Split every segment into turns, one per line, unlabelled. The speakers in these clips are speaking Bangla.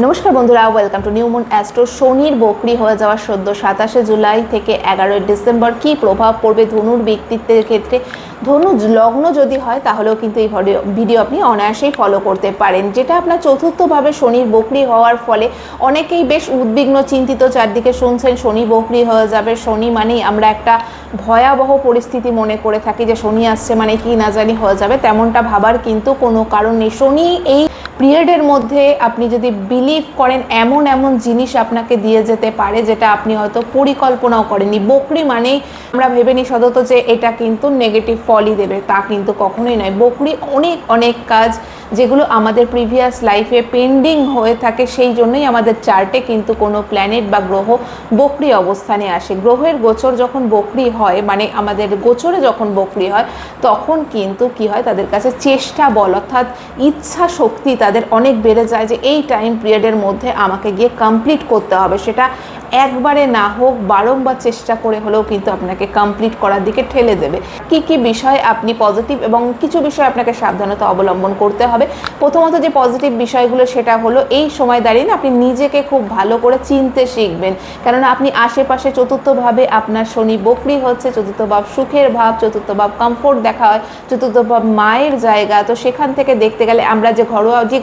নমস্কার বন্ধুরা, welcome to new moon astro. শনির বকরি হয়ে যাওয়ার সদ্য 27শে জুলাই থেকে 11ই ডিসেম্বর কী প্রভাব পড়বে ধনুর ব্যক্তিত্বের ক্ষেত্রে। ধনু লগ্ন যদি হয় তাহলেও কিন্তু এই ভিডিও আপনি অনায়াসেই ফলো করতে পারেন। যেটা আপনার চতুর্থভাবে শনির বকরি হওয়ার ফলে অনেকেই বেশ উদ্বিগ্ন, চিন্তিত, চারদিকে শুনছেন শনি বকরি হয়ে যাবে। শনি মানেই আমরা একটা ভয়াবহ পরিস্থিতি মনে করে থাকি যে শনি আসছে মানে কি না জানি হয়ে যাবে, তেমনটা ভাবার কিন্তু কোনো কারণ নেই। শনি এই পিরিয়ডের মধ্যে আপনি যদি বিলিভ করেন এমন এমন জিনিস আপনাকে দিয়ে যেতে পারে যেটা আপনি হয়তো পরিকল্পনাও করেননি। বকরি মানেই আমরা ভেবে নিই সদত যে এটা কিন্তু নেগেটিভ ফলই দেবে, তা কিন্তু কখনোই নয়। বকরি অনেক অনেক কাজ যেগুলো আমাদের প্রিভিয়াস লাইফে পেন্ডিং হয়ে থাকে, সেই জন্যই আমাদের চার্টে কিন্তু কোনো প্ল্যানেট বা গ্রহ বকরি অবস্থানে আসে। গ্রহের গোচর যখন বকরি হয়, মানে আমাদের গোচরে যখন বকরি হয়, তখন কিন্তু কি হয়, তাদের কাছে চেষ্টা বল অর্থাৎ ইচ্ছা শক্তি তাদের অনেক বেড়ে যায় যে এই টাইম পিরিয়ডের মধ্যে আমাকে গিয়ে কমপ্লিট করতে হবে। সেটা একবারে না হোক, বারংবার চেষ্টা করে হলেও কিন্তু আপনাকে কমপ্লিট করার দিকে ঠেলে দেবে। কি কি বিষয় আপনি পজিটিভ এবং কিছু বিষয় আপনাকে সাবধানতা অবলম্বন করতে হবে। প্রথমত যে পজিটিভ বিষয়গুলো সেটা হলো এই সময় দাঁড়িয়ে না আপনি নিজেকে খুব ভালো করে চিনতে শিখবেন। কেননা আপনি আশেপাশে চতুর্থভাবে আপনার শনি বকরি হচ্ছে, চতুর্থ ভাব সুখের ভাব, চতুর্থ ভাব কমফোর্ট দেখা হয়, চতুর্থ ভাব মায়ের জায়গা। তো সেখান থেকে দেখতে গেলে আমরা যে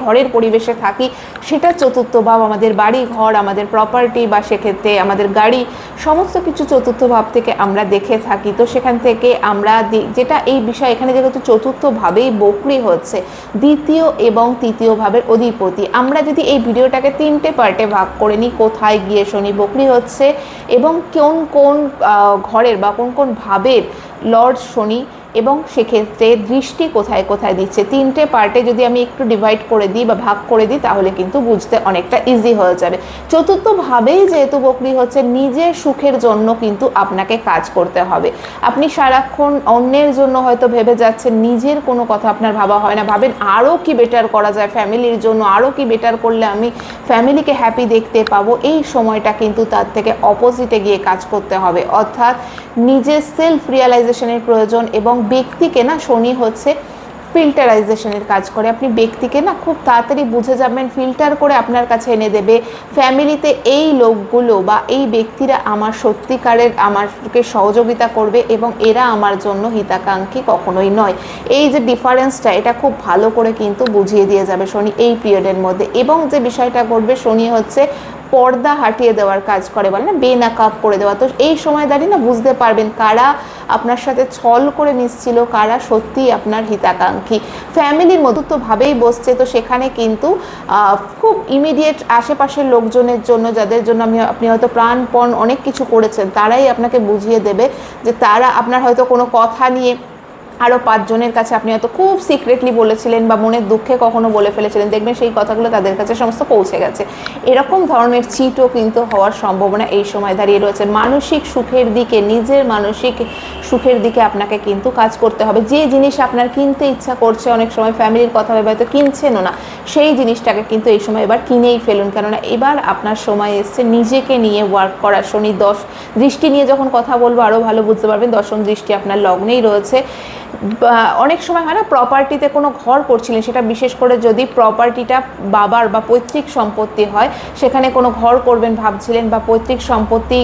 ঘরের পরিবেশে থাকি সেটা চতুর্থ ভাব, আমাদের বাড়ি ঘর, আমাদের প্রপার্টি বা সেক্ষেত্রে আমাদের গাড়ি, সমস্ত কিছু চতুর্থ ভাব থেকে আমরা দেখে থাকি। তো সেখান থেকে আমরা যেটা এই বিষয় এখানে যেহেতু চতুর্থ ভাবেই বকরি হচ্ছে, দ্বিতীয় এবং তৃতীয় ভাবের অধিপতি। আমরা যদি এই ভিডিওটাকে 3টে পার্টে ভাগ করে নিই, কোথায় গিয়ে শনি বকরি হচ্ছে এবং কোন কোন ঘরের বা কোন কোন ভাবের লর্ড শনি এবং সেক্ষেত্রে দৃষ্টি কোথায় কোথায় দিচ্ছে, 3টে পার্টে যদি আমি একটু ডিভাইড করে দিই বা ভাগ করে দিই তাহলে কিন্তু বুঝতে অনেকটা ইজি হয়ে যাবে। চতুর্থভাবেই যেহেতু বকরি হচ্ছে, নিজের সুখের জন্য কিন্তু আপনাকে কাজ করতে হবে। আপনি সারাক্ষণ অন্যের জন্য হয়তো ভেবে যাচ্ছেন, নিজের কোনো কথা আপনার ভাবা হয় না। ভাবেন আরও কি বেটার করা যায় ফ্যামিলির জন্য, আরও কি বেটার করলে আমি ফ্যামিলিকে হ্যাপি দেখতে পাবো। এই সময়টা কিন্তু তার থেকে অপোজিটে গিয়ে কাজ করতে হবে, অর্থাৎ নিজের সেলফ রিয়ালাইজেশনের প্রয়োজন। এবং ব্যক্তিকে না শনি হচ্ছে ফিল্টারাইজেশনের কাজ করে। আপনি ব্যক্তিকে না খুব তাড়াতাড়ি বুঝে যাবেন, ফিল্টার করে আপনার কাছে এনে দেবে। ফ্যামিলিতে এই লোকগুলো বা এই ব্যক্তিরা আমার সত্যিকারের আমাকে সহযোগিতা করবে এবং এরা আমার জন্য হিতাকাঙ্ক্ষী কখনোই নয়। এই যে ডিফারেন্সটা, এটা খুব ভালো করে কিন্তু বুঝিয়ে দিয়ে যাবে শনি এই পিরিয়ডের মধ্যে। এবং যে বিষয়টা করবে, শনি হচ্ছে পর্দা হাটিয়ে দেওয়ার কাজ করে, বলে না বেনাকাব করে দেওয়া। তো এই সময় দাঁড়িয়ে না বুঝতে পারবেন কারা আপনার সাথে ছল করে মিশছিল, কারা সত্যিই আপনার হিতাকাঙ্ক্ষী। ফ্যামিলির মধ্যে তো ভাবেই বসছে, তো সেখানে কিন্তু খুব ইমিডিয়েট আশেপাশের লোকজনের জন্য, যাদের জন্য আপনি হয়তো প্রাণপণ অনেক কিছু করেছেন, তারাই আপনাকে বুঝিয়ে দেবে যে তারা আপনার হয়তো কোনো কথা নিয়ে আরও 5 জনের কাছে আপনি হয়তো খুব সিক্রেটলি বলেছিলেন বা মনের দুঃখে কখনো বলে ফেলেছিলেন, দেখবেন সেই কথাগুলো তাদের কাছে সমস্ত পৌঁছে গেছে। এরকম ধরনের চিটও কিন্তু হওয়ার সম্ভাবনা এই সময় দাঁড়িয়ে রয়েছে। মানসিক সুখের দিকে, নিজের মানসিক সুখের দিকে আপনাকে কিন্তু কাজ করতে হবে। যে জিনিস আপনার কিনতে ইচ্ছা করছে, অনেক সময় ফ্যামিলির কথা ভেবে হয়তো কিনছেনও না, সেই জিনিসটাকে কিন্তু এই সময় এবার কিনেই ফেলুন। কেননা এবার আপনার সময় এসছে নিজেকে নিয়ে ওয়ার্ক করার। শনি 10 দৃষ্টি নিয়ে যখন কথা বলবো আরও ভালো বুঝতে পারবেন। 10ম দৃষ্টি আপনার লগ্নেই রয়েছে। অনেক সময় হয় না, প্রপার্টিতে কোনো ঘর করছিলেন, সেটা বিশেষ করে যদি প্রপার্টিটা বাবার বা পৈতৃক সম্পত্তি হয়, সেখানে কোনো ঘর করবেন ভাবছিলেন বা পৈতৃক সম্পত্তি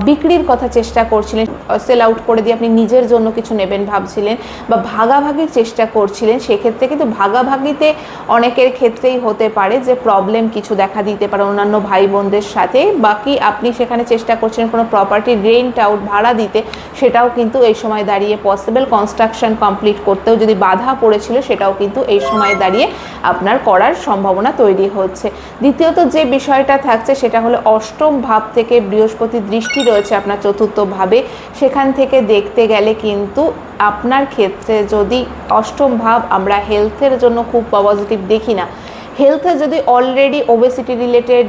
বিক্রির কথা চেষ্টা করছিলেন, সেল আউট করে দিয়ে আপনি নিজের জন্য কিছু নেবেন ভাবছিলেন বা ভাগাভাগির চেষ্টা করছিলেন, সেক্ষেত্রে কিন্তু ভাগাভাগিতে অনেকের ক্ষেত্রেই হতে পারে যে প্রবলেম কিছু দেখা দিতে পারে অন্যান্য ভাই বোনদের সাথে। বাকি আপনি সেখানে চেষ্টা করছিলেন কোনো প্রপার্টি রেন্ট আউট, ভাড়া দিতে, সেটাও কিন্তু এই সময় দাঁড়িয়ে পসিবল। কনস্ট্রাকশন কমপ্লিট করতেও যদি বাধা পড়েছিল, সেটাও কিন্তু এই সময় দাঁড়িয়ে আপনার করার সম্ভাবনা তৈরি হচ্ছে। দ্বিতীয়ত যে বিষয়টা থাকছে সেটা হলো অষ্টম ভাব থেকে বৃহস্পতির দৃষ্টি রয়েছে আপনার চতুর্থ ভাবে। সেখান থেকে দেখতে গেলে কিন্তু আপনার ক্ষেত্রে যদি অষ্টম ভাব আমরা হেলথের জন্য খুব পজিটিভ দেখি না। হেলথে যদি already obesity related,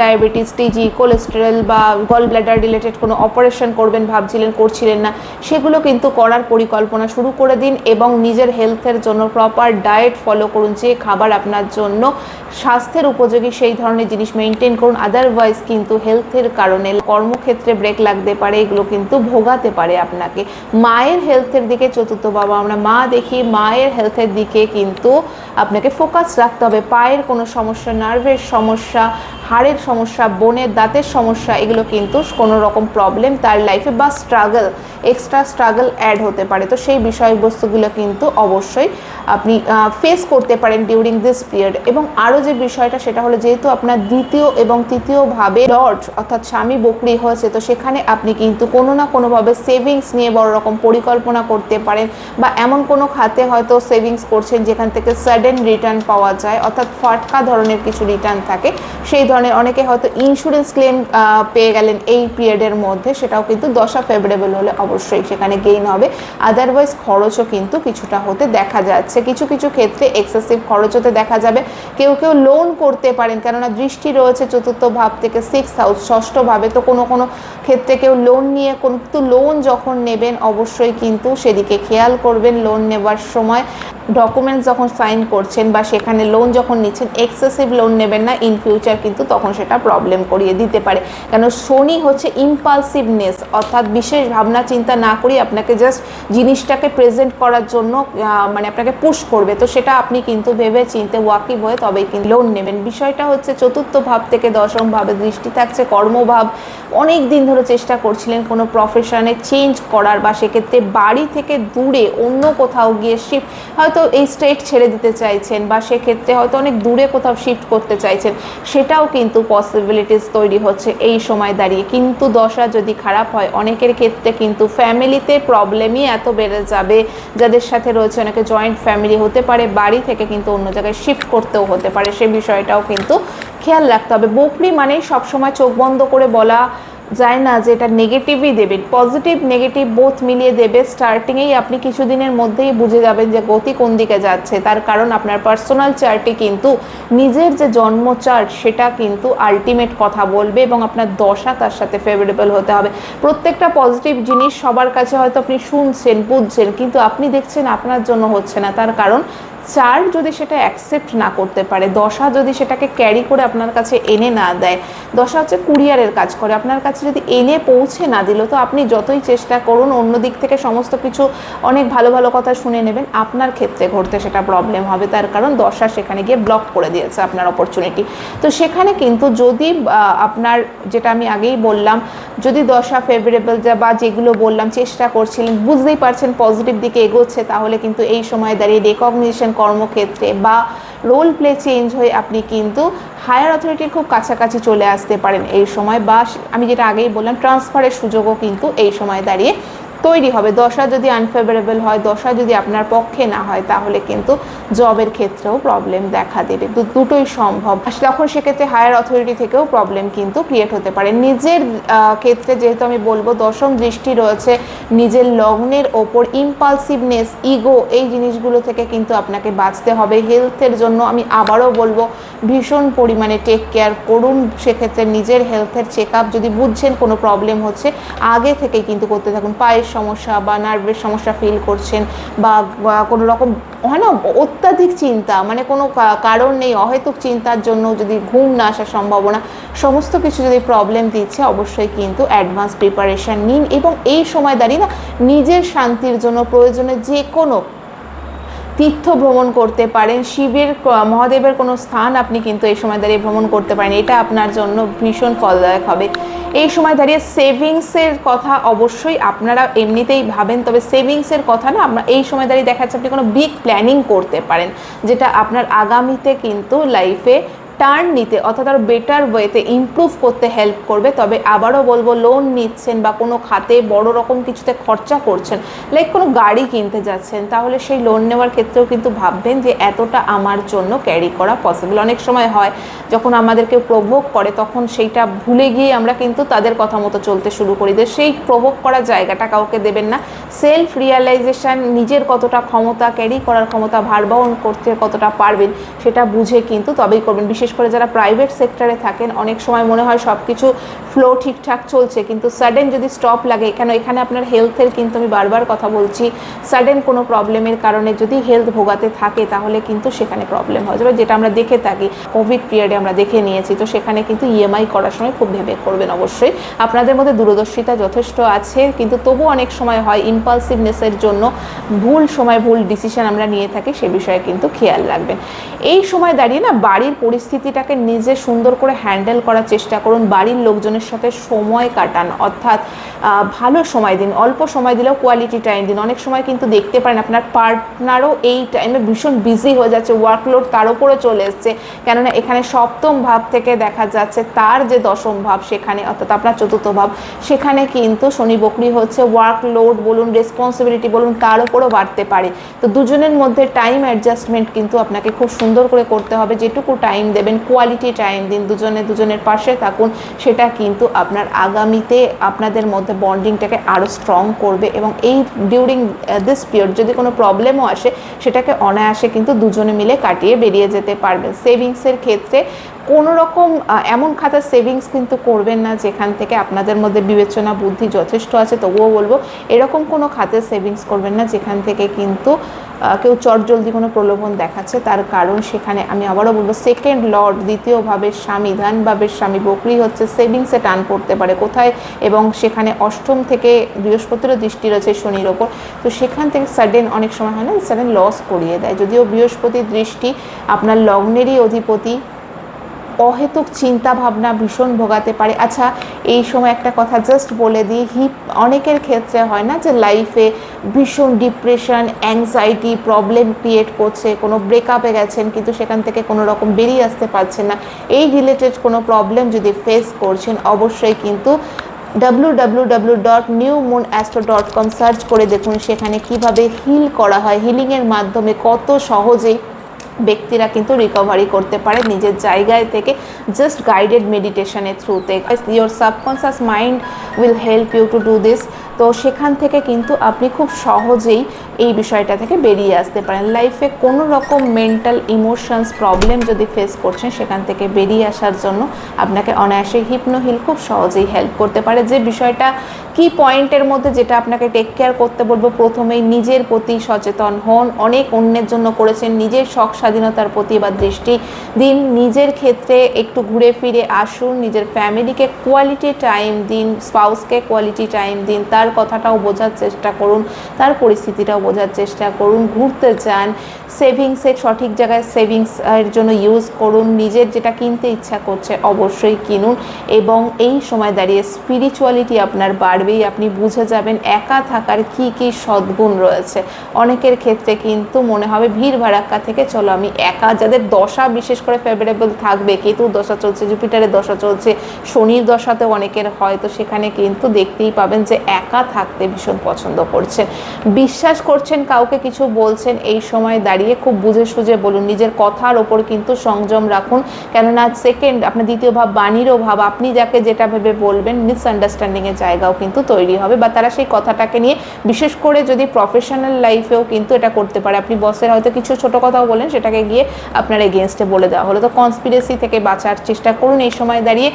diabetes, টিজি, cholesterol বা গল ব্লাডার রিলেটেড কোনো অপারেশন করবেন ভাবছিলেন, করছিলেন না, সেগুলো কিন্তু করার পরিকল্পনা শুরু করে দিন এবং নিজের হেলথের জন্য প্রপার ডায়েট ফলো করুন। যে খাবার আপনার জন্য স্বাস্থ্যের উপযোগী সেই ধরনের জিনিস মেনটেন করুন। আদারওয়াইজ কিন্তু হেলথের কারণে কর্মক্ষেত্রে ব্রেক লাগতে পারে, এগুলো কিন্তু ভোগাতে পারে আপনাকে। মায়ের হেলথের দিকে চতুর্থ বাবা আমরা মা দেখি, মায়ের হেলথের দিকে কিন্তু আপনাকে ফোকাস রাখতে হবে। পায়ের কোনো সমস্যা, নার্ভের সমস্যা, হাড়ের সমস্যা, বোনের দাঁতের সমস্যা, এগুলো কিন্তু কোনো রকম প্রবলেম তার লাইফে বা স্ট্রাগল, এক্সট্রা স্ট্রাগল অ্যাড হতে পারে। তো সেই বিষয়বস্তুগুলো কিন্তু অবশ্যই আপনি ফেস করতে পারেন ডিউরিং দিস পিরিয়ড। এবং আরও যে বিষয়টা সেটা হলো, যেহেতু আপনার দ্বিতীয় এবং তৃতীয়ভাবে লর্ড অর্থাৎ স্বামী বকরি হয়েছে, তো সেখানে আপনি কিন্তু কোনো না কোনোভাবে সেভিংস নিয়ে বড় রকম পরিকল্পনা করতে পারেন, বা এমন কোনো খাতে হয়তো সেভিংস করছেন যেখান থেকে সাডেন রিটার্ন পাওয়া যায়, অর্থাৎ ফাটকা ধরনের কিছু রিটার্ন থাকে। সেই ধরনের অনেকে হয়তো ইন্স্যুরেন্স ক্লেম পেয়ে গেলেন এই পিরিয়ডের মধ্যে, সেটাও কিন্তু দশা ফেভারেবল হলে অবশ্যই সেখানে গেইন হবে। আদারওয়াইজ খরচও কিন্তু কিছুটা হতে দেখা যাচ্ছে, কিছু কিছু ক্ষেত্রে এক্সেসিভ খরচ হতে দেখা যাবে। কেউ কেউ লোন করতে পারেন, কেননা দৃষ্টি রয়েছে চতুর্থ ভাব থেকে সিক্স হাউস, ষষ্ঠ ভাবে। তো কোনো কোনো ক্ষেত্রে কেউ লোন নিয়ে কিন্তু লোন যখন নেবেন অবশ্যই কিন্তু সেদিকে খেয়াল করবেন। লোন নেবার সময় ডকুমেন্টস যখন সাইন করছেন বা সেখানে লোন যখন নিচ্ছেন, এক্সেসিভ লোন নেবেন না, ইন ফিউচার কিন্তু তখন সেটা প্রবলেম করিয়ে দিতে পারে। কেন শনি হচ্ছে ইম্পালসিভনেস, অর্থাৎ বিশেষ ভাবনা চিন্তা না করি আপনাকে জাস্ট জিনিসটাকে প্রেজেন্ট করার জন্য মানে আপনাকে পুশ করবে। তো সেটা আপনি কিন্তু ভেবে চিন্তে ওয়াকিব হয়ে তবেই কিন্তু লোন নেবেন। বিষয়টা হচ্ছে চতুর্থ ভাব থেকে দশম ভাবে দৃষ্টি থাকছে, কর্মভাব। অনেক দিন ধরে চেষ্টা করছিলেন কোনো প্রফেশনে চেঞ্জ করার, বা সেক্ষেত্রে বাড়ি থেকে দূরে অন্য কোথাও গিয়ে শিফট, হয়তো এই স্টেট ছেড়ে দিতে চাইছেন, বা সেক্ষেত্রে হয়তো অনেক দূরে কোথাও শিফট করতে চাইছেন, সেটাও কিন্তু পসিবিলিটিস তৈরি হচ্ছে এই সময় দাঁড়িয়ে। কিন্তু দশা যদি খারাপ হয়, অনেকের ক্ষেত্রে কিন্তু ফ্যামিলিতে প্রবলেমই এত বেড়ে যাবে, যাদের সাথে রয়েছে অনেকে জয়েন্ট ফ্যামিলি হতে পারে, বাড়ি থেকে কিন্তু অন্য জায়গায় শিফট করতেও হতে পারে, সে বিষয়টাও কিন্তু খেয়াল রাখতে হবে। বকরি মানেই সবসময় চোখ বন্ধ করে বলা যায় না যে এটা নেগেটিভই দেবে, পজিটিভ নেগেটিভ বোথ মিলিয়ে দেবে। স্টার্টিংয়েই আপনি কিছুদিনের মধ্যেই বুঝে যাবেন যে গতি কোন দিকে যাচ্ছে, তার কারণ আপনার পার্সোনাল চার্টে কিন্তু নিজের যে জন্ম চার্ট সেটা কিন্তু আলটিমেট কথা বলবে, এবং আপনার দশা তার সাথে ফেভারেবল হতে হবে। প্রত্যেকটা পজিটিভ জিনিস সবার কাছে হয়তো আপনি শুনছেন, বুঝছেন, কিন্তু আপনি দেখছেন আপনার জন্য হচ্ছে না, তার কারণ চার্ট যদি সেটা অ্যাকসেপ্ট না করতে পারে, দশা যদি সেটাকে ক্যারি করে আপনার কাছে এনে না দেয়, দশা হচ্ছে কুরিয়ারের কাজ করে, আপনার কাছে যদি এনে পৌঁছে না দিল, তো আপনি যতই চেষ্টা করুন অন্য দিক থেকে সমস্ত কিছু অনেক ভালো ভালো কথা শুনে নেবেন, আপনার ক্ষেত্রে ঘটতে সেটা প্রবলেম হবে, তার কারণ দশা সেখানে গিয়ে ব্লক করে দিয়েছে আপনার অপরচুনিটি। তো সেখানে কিন্তু যদি আপনার, যেটা আমি আগেই বললাম, যদি দশা ফেভারেবল বা যেগুলো বললাম চেষ্টা করছিলেন, বুঝতেই পারছেন পজিটিভ দিকে এগোচ্ছে, তাহলে কিন্তু এই সময় দাঁড়িয়ে রেকগনিশন কর্মক্ষেত্রে বা রোল প্লে চেঞ্জ হয়ে আপনি কিন্তু হায়ার অথরিটির খুব কাছাকাছি চলে আসতে পারেন এই সময়, বা আমি যেটা আগেই বললাম ট্রান্সফারের সুযোগও কিন্তু এই সময় দাঁড়িয়ে তৈরি হবে। দশা যদি আনফেভারেবল হয়, দশা যদি আপনার পক্ষে না হয়, তাহলে কিন্তু জবের ক্ষেত্রেও প্রবলেম দেখা দেবে, দুটোই সম্ভব। তখন সেক্ষেত্রে হায়ার অথরিটি থেকেও প্রবলেম কিন্তু ক্রিয়েট হতে পারে। নিজের ক্ষেত্রে যেহেতু আমি বলবো দশম দৃষ্টি রয়েছে নিজের লগ্নের ওপর, ইম্পালসিভনেস, ইগো, এই জিনিসগুলো থেকে কিন্তু আপনাকে বাঁচতে হবে। হেলথের জন্য আমি আবারও বলবো ভীষণ পরিমাণে টেক কেয়ার করুন। সেক্ষেত্রে নিজের হেলথের চেক আপ, যদি বুঝছেন কোনো প্রবলেম হচ্ছে, আগে থেকেই কিন্তু করতে থাকুন। পায়ের সমস্যা বা নার্ভের সমস্যা ফিল করছেন, বা কোনো রকম হয় না অত্যাধিক চিন্তা, মানে কোনো কারণ নেই, অহেতুক চিন্তার জন্য যদি ঘুম না আসার সম্ভাবনা, সমস্ত কিছু যদি প্রবলেম দিচ্ছে, অবশ্যই কিন্তু অ্যাডভান্স প্রিপারেশান নিন। এবং এই সময় দাঁড়িয়ে না নিজের শান্তির জন্য প্রয়োজনে যে কোনো তীর্থ ভ্রমণ করতে পারেন, শিবের মহাদেবের কোনো স্থান আপনি কিন্তু এই সময় দাঁড়িয়ে ভ্রমণ করতে পারেন, এটা আপনার জন্য ভীষণ ফলদায়ক হবে। এই সময় দাঁড়িয়ে সেভিংসের কথা অবশ্যই আপনারা এমনিতেই ভাবেন, তবে সেভিংসের কথা না, আমরা এই সময় দাঁড়িয়ে দেখা যাচ্ছে আপনি কোনো বিগ প্ল্যানিং করতে পারেন, যেটা আপনার আগামীতে কিন্তু লাইফে টার্ন নিতে, অর্থাৎ আরও বেটার ওয়েতে ইমপ্রুভ করতে হেল্প করবে। তবে আবারও বলবো, লোন নিচ্ছেন বা কোনো খাতে বড় রকম কিছুতে খরচা করছেন, লাইক কোনো গাড়ি কিনতে যাচ্ছেন, তাহলে সেই লোন নেওয়ার ক্ষেত্রেও কিন্তু ভাববেন যে এতটা আমার জন্য ক্যারি করা পসিবল। অনেক সময় হয় যখন আমাদেরকে প্রভোগ করে, তখন সেইটা ভুলে গিয়ে আমরা কিন্তু তাদের কথা মতো চলতে শুরু করি, যে সেই প্রভোগ করার জায়গাটা কাউকে দেবেন না। সেলফ রিয়ালাইজেশন, নিজের কতটা ক্ষমতা, ক্যারি করার ক্ষমতা, ভার বহন করতে কতটা পারবেন, সেটা বুঝে কিন্তু তবেই করবেন। বিশেষ বিশেষ করে যারা প্রাইভেট সেক্টরে থাকেন, অনেক সময় মনে হয় সব কিছু ফ্লো ঠিকঠাক চলছে, কিন্তু সাডেন যদি স্টপ লাগে, এখানে আপনার হেলথের কিন্তু আমি বারবার কথা বলছি, সাডেন কোনো প্রবলেমের কারণে যদি হেলথ ভোগাতে থাকে তাহলে কিন্তু সেখানে প্রবলেম হয়ে যাবে, যেটা আমরা দেখে থাকি কোভিড পিরিয়ডে আমরা দেখে নিয়েছি। তো সেখানে কিন্তু ইএমআই করার সময় খুব ভেবে করবেন। অবশ্যই আপনাদের মধ্যে দূরদর্শিতা যথেষ্ট আছে, কিন্তু তবু অনেক সময় হয় ইম্পালসিভনেসের জন্য ভুল সময় ভুল ডিসিশন আমরা নিয়ে থাকি, সে বিষয়ে কিন্তু খেয়াল রাখবেন। এই সময় দাঁড়িয়ে না বাড়ির পরিস্থিতিটাকে নিজে সুন্দর করে হ্যান্ডেল করার চেষ্টা করুন, বাড়ির লোকজনের সাথে সময় কাটান, অর্থাৎ ভালো সময় দিন, অল্প সময় দিলেও কোয়ালিটি টাইম দিন। অনেক সময় কিন্তু দেখতে পারেন আপনার পার্টনারও এই টাইমে ভীষণ বিজি হয়ে যাচ্ছে, ওয়ার্কলোড তার উপরে চলে এসছে, কেননা এখানে সপ্তম ভাব থেকে দেখা যাচ্ছে তার যে দশম ভাব সেখানে, অর্থাৎ আপনার চতুর্থ ভাব, সেখানে কিন্তু শনি বকরি হচ্ছে, ওয়ার্কলোড বলুন, রেসপন্সিবিলিটি বলুন, তার উপরও বাড়তে পারে। তো দুজনের মধ্যে টাইম অ্যাডজাস্টমেন্ট কিন্তু আপনাকে খুব সুন্দর করে করতে হবে। যেটুকু টাইম দেবেন কোয়ালিটি টাইম দিন, দুজনের পাশে থাকুন, সেটা কিন্তু আপনার আগামীতে আপনাদের মধ্যে বন্ডিংটাকে আরও স্ট্রং করবে। এবং এই ডিউরিং দিস পিরিয়ড যদি কোনো প্রবলেমও আসে সেটাকে অনায়াসে কিন্তু দুজনে মিলে কাটিয়ে বেরিয়ে যেতে পারবেন। সেভিংসের ক্ষেত্রে কোনো রকম এমন খাতা সেভিংস কিন্তু করবেন না যেখান থেকে আপনাদের মধ্যে বিবেচনা বুদ্ধি যথেষ্ট আছে, তবুও বলবো এরকম কোনো খাতে সেভিংস করবেন না যেখান থেকে কিন্তু কেউ চটজলদি কোনো প্রলোভন দেখাচ্ছে। তার কারণ সেখানে আমি আবারও বলবো সেকেন্ড লর্ড, দ্বিতীয় ভাবের স্বামী, ধান ভাবের স্বামী বকরি হচ্ছে, সেভিংসে টান পড়তে পারে কোথায়, এবং সেখানে অষ্টম থেকে বৃহস্পতিরও দৃষ্টি রয়েছে শনির ওপর। তো সেখান থেকে সাডেন অনেক সময় হয় না, সাডেন লস করিয়ে দেয়। যদিও বৃহস্পতির দৃষ্টি আপনার লগ্নেরই অধিপতি, অহেতুক চিন্তা ভাবনা ভীষণ ভোগাতে পারে। আচ্ছা, এই সময় একটা কথা জাস্ট বলে দিই, অনেকের ক্ষেত্রে হয় না যে লাইফে ভীষণ ডিপ্রেশন, অ্যাংজাইটি প্রবলেম ক্রিয়েট করছে, কোনো ব্রেকআপে গেছেন কিন্তু সেখান থেকে কোনো রকম বেরিয়ে আসতে পারছেন না, এই রিলেটেড কোনো প্রবলেম যদি ফেস করছেন, অবশ্যই কিন্তু www.newmoonastro.com সার্চ করে দেখুন সেখানে কিভাবে হিল করা হয়, হিলিংয়ের মাধ্যমে কত সহজেই ব্যক্তিরা কিন্তু রিকভারি করতে পারে নিজের জায়গায় থেকে, জাস্ট গাইডেড মেডিটেশনের থ্রুতে। Your subconscious mind will help you to do this. তো সেখান থেকে কিন্তু আপনি খুব সহজেই এই বিষয়টা থেকে বেরিয়ে আসতে পারেন। লাইফে কোনো রকম মেন্টাল ইমোশনস প্রবলেম যদি ফেস করছেন, সেখান থেকে বেরিয়ে আসার জন্য আপনাকে অনায়াসে হিল খুব সহজেই হেল্প করতে পারে। যে বিষয়টা কি পয়েন্টের মধ্যে যেটা আপনাকে টেক কেয়ার করতে বলবো, প্রথমেই নিজের প্রতি সচেতন হন। অনেক অন্যের জন্য করেছেন, নিজের শখ স্বাধীনতার প্রতি এবার দৃষ্টি দিন, নিজের ক্ষেত্রে একটু ঘুরে ফিরে আসুন, নিজের ফ্যামিলিকে কোয়ালিটি টাইম দিন, স্পাউসকে কোয়ালিটি টাইম দিন, তার কথাটাও বোঝার চেষ্টা করুন, তার পরিস্থিতিটাও বোঝার চেষ্টা করুন, ঘুরতে যান, সেভিংসের সঠিক জায়গায় সেভিংস এর জন্য ইউজ করুন, নিজের যেটা কিনতে ইচ্ছা করছে অবশ্যই কিনুন। এবং এই সময় দাঁড়িয়ে স্পিরিচুয়ালিটি আপনার বাড়বেই, আপনি বুঝে যাবেন একা থাকার কি কি সদ্গুণ রয়েছে। অনেকের ক্ষেত্রে কিন্তু মনে হবে ভিড় ভাড়াক্কা থেকে চলো আমি একা, যাদের দশা বিশেষ করে ফেভারেবল থাকবে, কেতুর দশা চলছে, জুপিটারের দশা চলছে, শনির দশাতেও অনেকের হয়, তো সেখানে কিন্তু দেখতেই পাবেন যে একা থাকতে ভীষণ পছন্দ করছেন, বিশ্বাস করছেন কাউকে কিছু বলছেন, এই সময় দাঁড়িয়ে খুব বুঝে সুঝে বলুন, নিজের কথার ওপর কিন্তু সংযম রাখুন, কেননা সেকেন্ড আপনার দ্বিতীয় ভাব বাণীরও ভাব, আপনি যাকে যেটা ভেবে বলবেন মিসআন্ডারস্ট্যান্ডিংয়ের জায়গাও কিন্তু তৈরি হবে, বা তারা সেই কথাটাকে নিয়ে বিশেষ করে যদি প্রফেশনাল লাইফেও কিন্তু এটা করতে পারে। আপনি বসের হয়তো কিছু ছোট কথাও বলেন, সেটাকে গিয়ে আপনার এগেনস্টে বলে দেওয়া হলো। তো কনস্পিরেসি থেকে বাঁচার চেষ্টা করুন এই সময় দাঁড়িয়ে।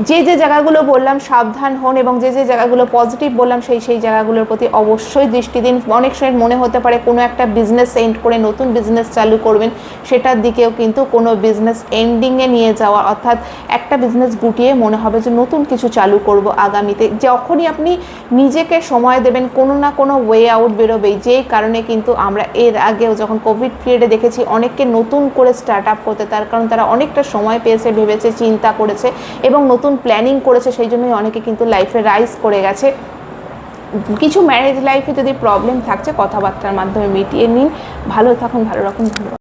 যে যে জায়গাগুলো বললাম সাবধান হন, এবং যে যে জায়গাগুলো পজিটিভ বললাম সেই জায়গাগুলোর প্রতি অবশ্যই দৃষ্টি দিন। অনেক সময় মনে হতে পারে কোনো একটা বিজনেস এন্ড করে নতুন বিজনেস চালু করবেন, সেটার দিকেও কিন্তু কোনো বিজনেস এন্ডিংয়ে নিয়ে যাওয়া, অর্থাৎ একটা বিজনেস গুটিয়ে মনে হবে যে নতুন কিছু চালু করব আগামীতে। যখনই আপনি নিজেকে সময় দেবেন কোনো না কোনো ওয়ে আউট বেরোবেই, যেই কারণে কিন্তু আমরা এর আগেও যখন কোভিড পিরিয়ডে দেখেছি অনেককে নতুন করে স্টার্ট আপ করতে, তার কারণ তারা অনেকটা সময় পেয়েছে, ভেবেছে, চিন্তা করেছে এবং নতুন প্ল্যানিং করেছে, সেই জন্যই অনেকে কিন্তু লাইফে রাইজ করে গেছে। কিছু ম্যারেজ লাইফে যদি প্রবলেম থাকছে কথাবার্তার মাধ্যমে মিটিয়ে নিন। ভালো থাকুন, ভালো রাখুন, ধন্যবাদ।